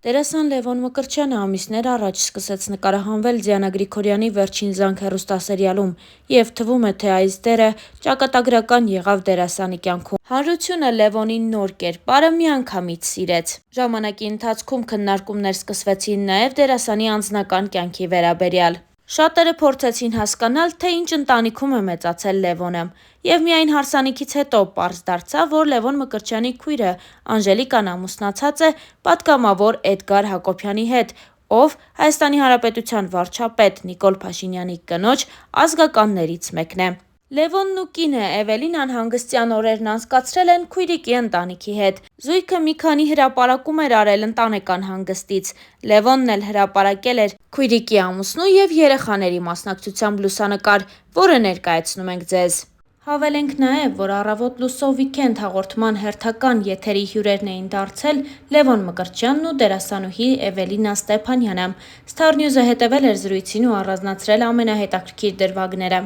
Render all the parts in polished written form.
Դերասան Լևոն Մկրտչյանը ամիսներ առաջ սկսեց նկարահանվել Դիանա Գրիգորյանի «Վերջին զանգ» հեռուստասերիալում և թվում է, թե այս դերը ճակատագրական եղավ դերասանի կյանքում։ Հանրությունը Լևոնին նոր կերպարը միանգամից սիրեց։ Ժամանակի ընթացքում քննարկումներ սկսվեցին նաև դերասանի անձնական կյանքի վերաբերյալ։ Շատերը փորձեցին հասկանալ, թե ինչ ընտանիքում է մեծացել Լևոնը, և միայն հարսանիքից հետո պարզ դարձավ, որ Լևոն Մկրտչյանի քույրը Անժելիկան ամուսնացած է պատգամավոր Էդգար Հակոբյանի հետ, ով ՀՀ վարչապետ Նիկոլ Փաշինյանի կնոջ ազգականներից մեկն է։ Լևոնն ու կինը Էվելինան հանգստյան օրերն անցկացրել են քույրիկի ընտանիքի հետ։ Զույգը մի քանի հրապարակում էր արել ընտանեկան հանգստից։ Լևոնն էլ հրապարակել էր քույրիկի ամուսնու և երեխաների մասնակցությամբ լուսանկար, որը ներկայացնում ենք ձեզ։ Հավելենք նաև, որ «Առավոտ լուսով վիքենդ» հաղորդման հերթական եթերի հյուրերն էին դարձել Լևոն Մկրտչյանն ու դերասանուհի Էվելինա Ստեփանյանը։ Star News-ը հետևել էր զրույցին ու առանձնացրել ամենահետաքրքիր դրվագները։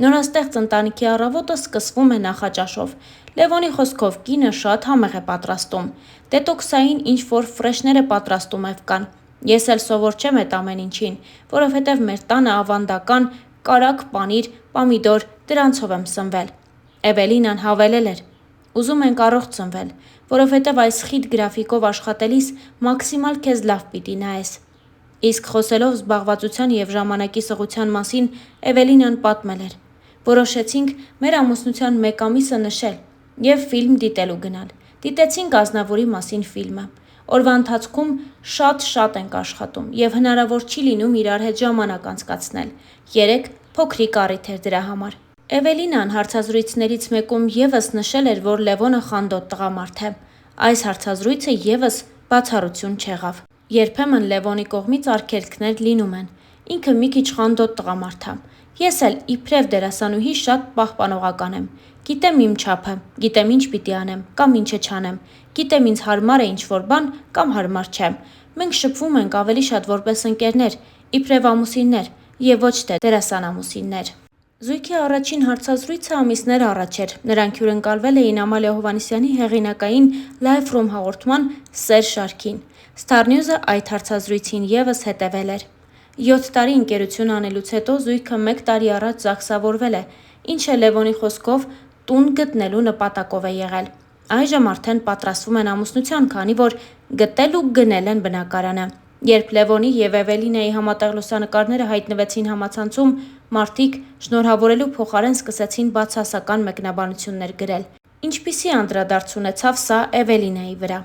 Նորաստեղծ ընտանիքի առավոտը սկսվում է նախաճաշով։ Լևոնի խոսքով կինը շատ համեղ է պատրաստում։ Դետոքսային ինչ-որ ֆրեշներ է պատրաստում Էվկան։ Ես էլ սովոր չեմ էդ ամեն ինչին, որովհետև մեր տանը ավանդական կարագ պանիր, պամիդոր, դրանցով եմ սնվել։ Էվելինան հավելել էր. «Ուզում ենք առողջ սնվել, որովհետև այս խիտ գրաֆիկով աշխատելիս մաքսիմալ քեզ լավ պիտի նայես»։ Իսկ խոսելով զբաղվածության և ժամանակի սղության մասին, Էվելինան պատմել էր. «Որոշեցինք մեր ամուսնության 1 ամիսը նշել և ֆիլմ դիտելու գնալ։ Դիտեցինք Ազնավուրի մասին ֆիլմը։ Օրվա ընթացքում շատ ենք աշխատում և հնարավոր չի լինում իրար հետ ժամանակ անցկացնել։ Երեկ փոքրիկ առիթ էր դրա համար»։ Էվելինան հարցազրույցներից մեկում ևս նշել էր, որ Լևոնը խանդոտ տղամարդ է։ Այս հարցազրույցը ևս բացառություն չեղավ։ Երբեմն Լևոնի կողմից արգելքներ լինում են։ Ինքը մի քիչ խանդոտ տղամարդ է։ Ես էլ իբրև դերասանուհի շատ պահպանողական եմ։ Գիտեմ իմ չափը, գիտեմ ինչ պիտի անեմ կամ ինչը չանեմ, գիտեմ ինձ հարմար է ինչ-որ բան կամ հարմար չէ։ Մենք շփվում ենք ավելի շատ որպես ընկերներ, իբրև ամուսիններ և ոչ թե դերասան-ամուսիններ։ Զույգի առաջին հարցազրույցը ամիսներ առաջ էր։ Նրանք հյուրընկալվել էին Ամալիա Հովհաննիսյանի հեղինակային Live from հաղորդման «Սեր» շարքին։ Star News-ը այդ հարցազրույցին ևս հետևել էր։ 7 տարի ընկերություն անելուց հետո զույգը 1 տարի առաջ ԶԱԳՍավորվել է, ինչը Լևոնի խոսքով տուն գտնելու նպատակով է եղել։ Այժմ արդեն պատրաստվում են ամուսնության, քանի որ գտել ու գնել են բնակարանը։ Երբ Լևոնի և Էվելինայի համատեղ լուսանկարները հայտնվեցին համացանցում, մարդիկ շնորհավորելու փոխարեն սկսեցին բացասական մեկնաբանություններ գրել։ Ինչպիսի անդրադարձ ունեցավ սա Էվելինայի վրա։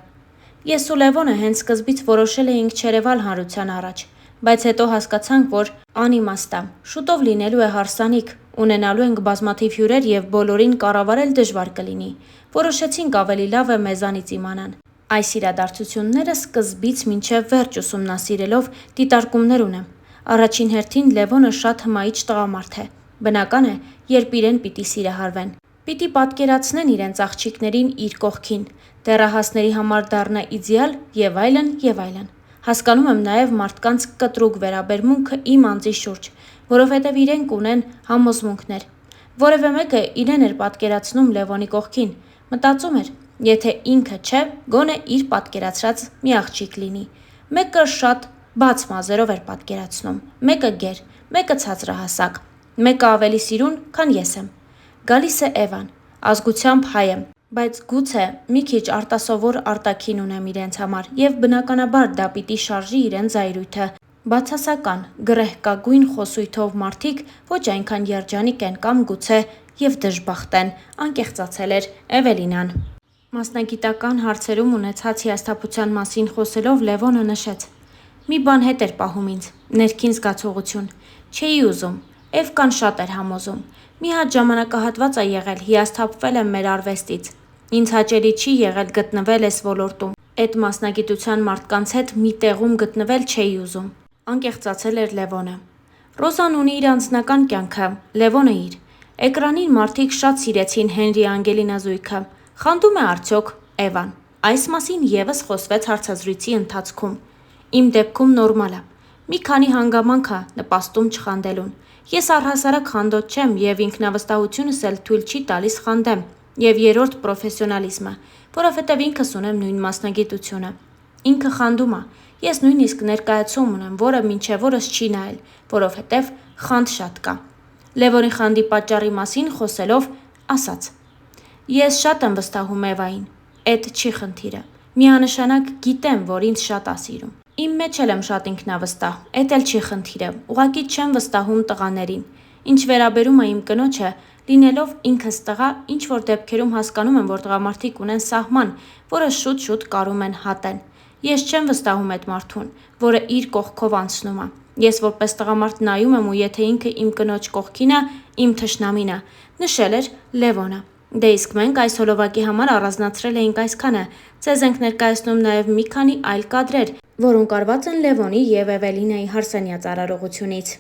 «Ես ու Լևոնը հենց սկզբից որոշել էինք չերևալ հանրության առաջ, բայց հետո հասկացանք, որ անիմաստ է։ Շուտով լինելու է հարսանիք, ունենալու ենք բազմաթիվ հյուրեր և բոլորին կառավարել դժվար կլինի։ Որոշեցինք ավելի լավ է մեզանից իմանան»։ Այս իրադարձությունները սկզբից մինչև վերջ ուսումնասիրելով դիտարկումներ ունեմ։ Առաջին հերթին Լևոնը շատ հմայիչ տղամարդ է։ Բնական է, երբ իրեն պիտի սիրահարվեն։ Պիտի պատկերացնեն իրենց աղջիկներին իր կողքին, դեռահասների համար դառնա իդեալ և այլն և այլն։ Հասկանում եմ նաև մարդկանց կտրուկ վերաբերմունքը իմ անձի շուրջ, որովհետև իրենք ունեն համոզմունքներ։ Որևէ մեկը իրեն էր պատկերացնում Լևոնի կողքին։ Մտածում էր, եթե ինքը չէ, գոնե իր պատկերացրած մի աղջիկ լինի։ Մեկը շատ բաց մազերով էր պատկերացնում, մեկը գեր, մեկը ցածրահասակ, մեկը ավելի սիրուն, քան ես եմ։ Գալիս է Էվան, ազգությամբ հայ եմ, բայց գուցե մի քիչ արտասովոր արտաքին ունեմ իրենց համար և բնականաբար դա պիտի շարժի իրենց զայրույթը։ Բացասական, գռեհկագույն խոսույթով մարդիկ ոչ այնքան երջանիկ են կամ գուցե և դժբախտ են, անկեղծացել էր Էվելինան։ Մասնագիտական հարցերում ունեցած հիասթափության մասին խոսելով Լևոնը նշեց. «Մի բան հետ էր պահում ինձ՝ ներքին զգացողություն։ Չէի ուզում։ Էվկան շատ էր համոզում։ Մի հատ ժամանակահատված ա եղել, հիասթափվել եմ մեր արվեստից։ Ինձ հաճելի չի եղել գտնվել էս ոլորտում։ Էդ մասնագիտության մարդկանց հետ մի տեղում գտնվել չէի ուզում»։ Անկեղծացել էր Լևոնը։ Ռոզան ունի իր անձնական կյանքը, Լևոնը իր։ Էկրանին մարդիկ շատ սիրեցին Հենրի Անգելինա զույգը։ Խանդում է արդյոք Էվան։ Այս մասին ևս խոսվեց հարցազրույցի ընթացքում։ Իմ դեպքում նորմալ ա։ Մի քանի հանգամանք ա նպաստում չխանդելուն։ Ես առհասարակ խանդոտ չեմ և ինքնավստահությունս էլ թույլ չի տալիս խանդեմ։ Եվ երրորդ պրոֆեսիոնալիզմը, որովհետև ինքս ունեմ նույն մասնագիտությունը։ Ինքը խանդում է, ես նույնիսկ ներկայացում ունեմ, որը մինչև օրս չի նայել, որովհետև խանդ շատ կա։ Լևոնի խանդի պատճառի մասին խոսելով ասաց. Ես շատ եմ վստահում Էվային, էդ չի խնդիրը, միանշանակ գիտեմ, որ ինձ շատ ա սիրում։ Իմ մեջ էլ եմ շատ ինքնավստահ, էդ էլ չի խնդիրը, ուղղակի չեմ վստահում տղաներին։ Ինչ վերաբերում է իմ կնոջը, լինելով ինքս տղա, ինչ որ դեպքերում հասկանում եմ, որ տղամարդիկ ունեն սահման, որը շուտ-շուտ կարում են հատեն։ Ես չեմ վստահում այդ մարդուն, որը իր կողքով անցնում է։ Ես որպես տղամարդ նայում եմ ու եթե ինքը իմ կնոջ կողքին է, իմ թշնամին է, նշել էր Լևոնը։ Դե իսկ մենք այս հոլովակի համար առանձնացրել էինք այսքանը։ Ձեզ ենք ներկայացնում նաև մի քանի այլ կադրեր, որոնք արված են Լևոնի եւ Էվելինայի հարսանյաց արարողությունից։